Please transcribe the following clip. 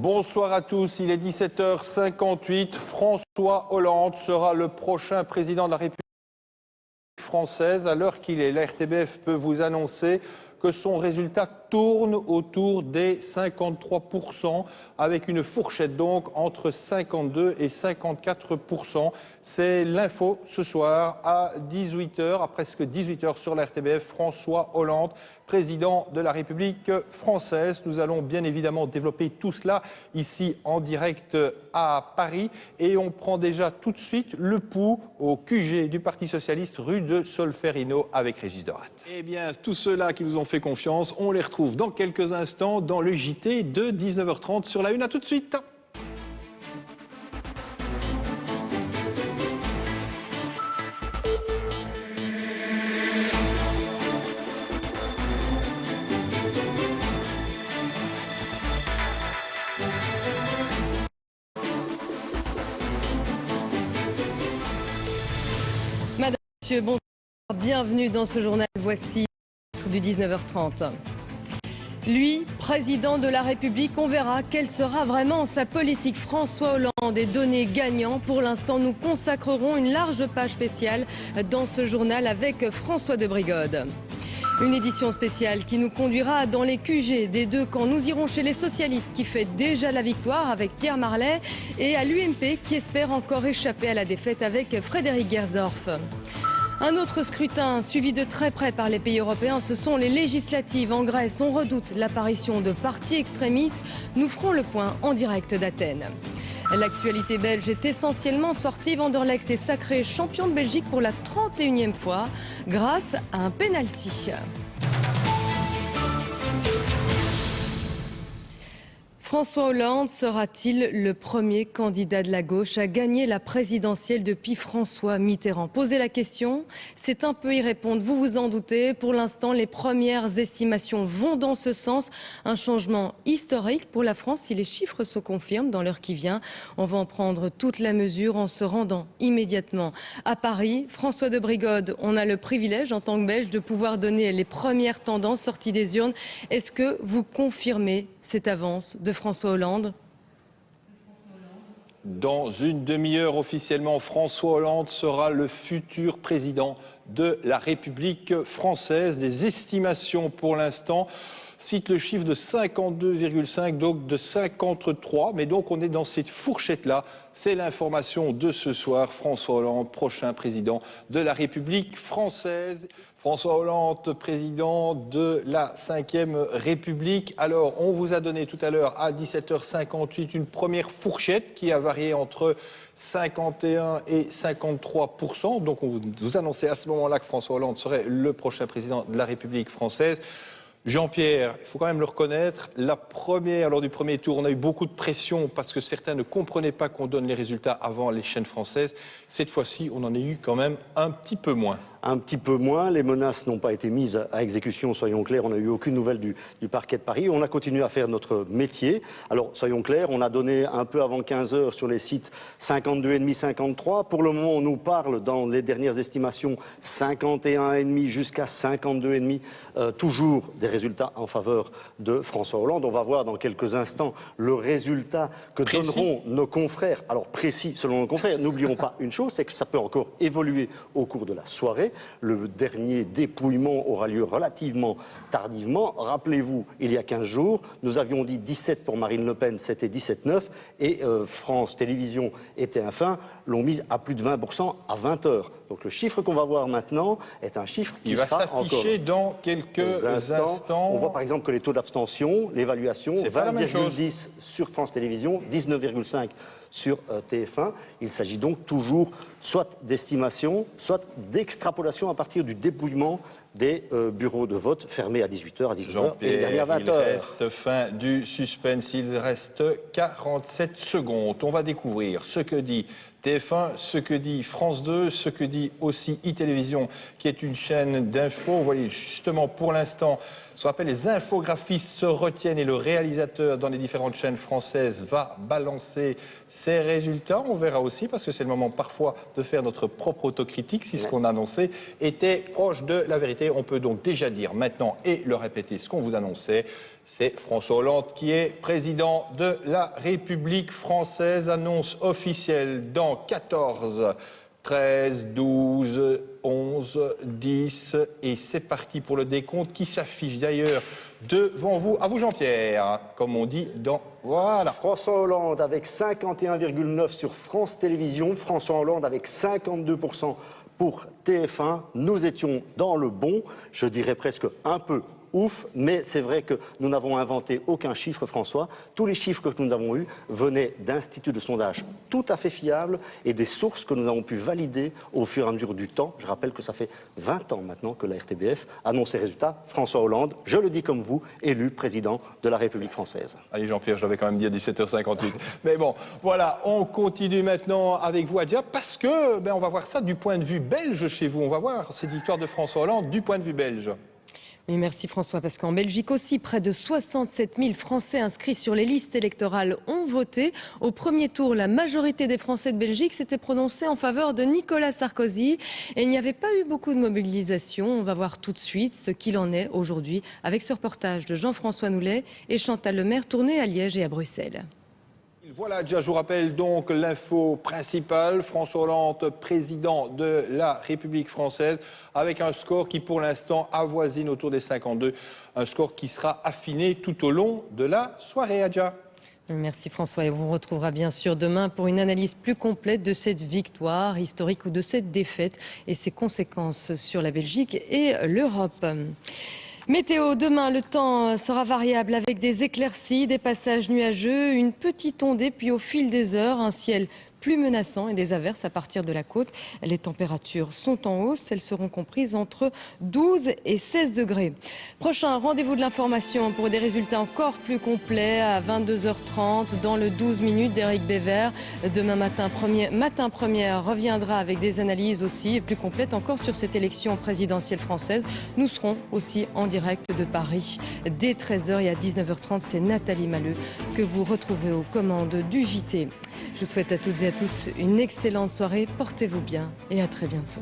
Bonsoir à tous, il est 17h58. François Hollande sera le prochain président de la République française. À l'heure qu'il est, la RTBF peut vous annoncer que son résultat tourne autour des 53%, avec une fourchette donc entre 52 et 54%. C'est l'info ce soir à 18h, à presque 18h sur la RTBF. François Hollande, président de la République française. Nous allons bien évidemment développer tout cela ici en direct à Paris. Et on prend déjà tout de suite le pouls au QG du Parti Socialiste, rue de Solferino, avec Régis Dorat. Eh bien, tous ceux-là qui nous ont fait confiance, on les retrouve dans quelques instants dans le JT de 19h30 sur la Une. À tout de suite. Madame, Monsieur, bonsoir, bienvenue dans ce journal. Voici le titre du 19h30. Lui, président de la République, on verra quelle sera vraiment sa politique. François Hollande est donné gagnant. Pour l'instant, nous consacrerons une large page spéciale dans ce journal avec François de Brigode. Une édition spéciale qui nous conduira dans les QG des deux camps. Nous irons chez les socialistes qui fêtent déjà la victoire avec Pierre Marlet et à l'UMP qui espère encore échapper à la défaite avec Frédéric Gersdorf. Un autre scrutin suivi de très près par les pays européens, ce sont les législatives en Grèce. On redoute l'apparition de partis extrémistes. Nous ferons le point en direct d'Athènes. L'actualité belge est essentiellement sportive. Anderlecht est sacré champion de Belgique pour la 31e fois grâce à un penalty. François Hollande sera-t-il le premier candidat de la gauche à gagner la présidentielle depuis François Mitterrand? Posez la question, c'est un peu y répondre, vous vous en doutez. Pour l'instant, les premières estimations vont dans ce sens. Un changement historique pour la France si les chiffres se confirment dans l'heure qui vient. On va en prendre toute la mesure en se rendant immédiatement à Paris. François de Brigode, on a le privilège en tant que Belge de pouvoir donner les premières tendances sorties des urnes. Est-ce que vous confirmez cette avance de François Hollande? Dans une demi-heure, officiellement, François Hollande sera le futur président de la République française. Des estimations pour l'instant citent le chiffre de 52,5, donc de 53. Mais donc on est dans cette fourchette-là. C'est l'information de ce soir. François Hollande, prochain président de la République française. François Hollande, président de la 5e République. Alors, on vous a donné tout à l'heure à 17h58 une première fourchette qui a varié entre 51 et 53%. Donc, on vous annonçait à ce moment-là que François Hollande serait le prochain président de la République française. Jean-Pierre, il faut quand même le reconnaître, lors du premier tour, on a eu beaucoup de pression parce que certains ne comprenaient pas qu'on donne les résultats avant les chaînes françaises. Cette fois-ci, on en a eu quand même un petit peu moins. Un petit peu moins, les menaces n'ont pas été mises à exécution, soyons clairs, on n'a eu aucune nouvelle du parquet de Paris, on a continué à faire notre métier. Alors, soyons clairs, on a donné un peu avant 15 heures sur les sites 52,5, 53. Pour le moment, on nous parle dans les dernières estimations 51,5 jusqu'à 52,5, toujours des résultats en faveur de François Hollande. On va voir dans quelques instants le résultat que donneront nos confrères. Alors, précis selon nos confrères, n'oublions pas une chose, c'est que ça peut encore évoluer au cours de la soirée. Le dernier dépouillement aura lieu relativement tardivement. Rappelez-vous, il y a 15 jours, nous avions dit 17 pour Marine Le Pen, c'était 17,9 et France Télévisions et TF1 l'ont mise à plus de 20% à 20h. Donc le chiffre qu'on va voir maintenant est un chiffre qui va s'afficher dans quelques instants. On voit par exemple que les taux d'abstention, l'évaluation, 20,10 sur France Télévisions, 19,5 sur TF1. Il s'agit donc toujours soit d'estimation, soit d'extrapolation à partir du dépouillement des bureaux de vote fermés à 18h, à 19h et dernière 20h. Il reste fin du suspense, il reste 47 secondes. On va découvrir ce que dit TF1, ce que dit France 2, ce que dit aussi e-Télévision, qui est une chaîne d'infos. Vous voyez, justement, pour l'instant, ce qu'on appelle les infographistes se retiennent et le réalisateur dans les différentes chaînes françaises va balancer ses résultats. On verra aussi, parce que c'est le moment parfois de faire notre propre autocritique, si ce qu'on annonçait était proche de la vérité. On peut donc déjà dire maintenant et le répéter ce qu'on vous annonçait. C'est François Hollande qui est président de la République française. Annonce officielle dans 14, 13, 12, 11, 10. Et c'est parti pour le décompte qui s'affiche d'ailleurs devant vous. À vous Jean-Pierre, comme on dit dans... Voilà. François Hollande avec 51,9 sur France Télévisions. François Hollande avec 52% pour TF1. Nous étions dans le bon, je dirais presque un peu ouf, mais c'est vrai que nous n'avons inventé aucun chiffre, François. Tous les chiffres que nous avons eus venaient d'instituts de sondage tout à fait fiables et des sources que nous avons pu valider au fur et à mesure du temps. Je rappelle que ça fait 20 ans maintenant que la RTBF annonce ses résultats. François Hollande, je le dis comme vous, élu président de la République française. Allez Jean-Pierre, je l'avais quand même dit à 17h58. Mais bon, voilà, on continue maintenant avec vous, Adja, parce que on va voir ça du point de vue belge chez vous. On va voir cette victoire de François Hollande du point de vue belge. Oui, merci François, parce qu'en Belgique aussi, près de 67 000 Français inscrits sur les listes électorales ont voté. Au premier tour, la majorité des Français de Belgique s'était prononcée en faveur de Nicolas Sarkozy. Et il n'y avait pas eu beaucoup de mobilisation. On va voir tout de suite ce qu'il en est aujourd'hui avec ce reportage de Jean-François Noulet et Chantal Lemaire, tourné à Liège et à Bruxelles. Voilà, déjà, je vous rappelle donc l'info principale. François Hollande, président de la République française, avec un score qui, pour l'instant, avoisine autour des 52. Un score qui sera affiné tout au long de la soirée, Adja. Merci François, et on vous retrouvera bien sûr demain pour une analyse plus complète de cette victoire historique ou de cette défaite et ses conséquences sur la Belgique et l'Europe. Météo, demain, le temps sera variable avec des éclaircies, des passages nuageux, une petite ondée, puis au fil des heures, un ciel plus menaçant et des averses à partir de la côte. Les températures sont en hausse, elles seront comprises entre 12 et 16 degrés. Prochain rendez-vous de l'information pour des résultats encore plus complets à 22h30 dans le 12 minutes d'Éric Bévert. Demain matin, première reviendra avec des analyses aussi plus complètes encore sur cette élection présidentielle française. Nous serons aussi en direct de Paris dès 13h et à 19h30. C'est Nathalie Malleux que vous retrouverez aux commandes du JT. Je vous souhaite à toutes et à tous une excellente soirée, portez-vous bien et à très bientôt.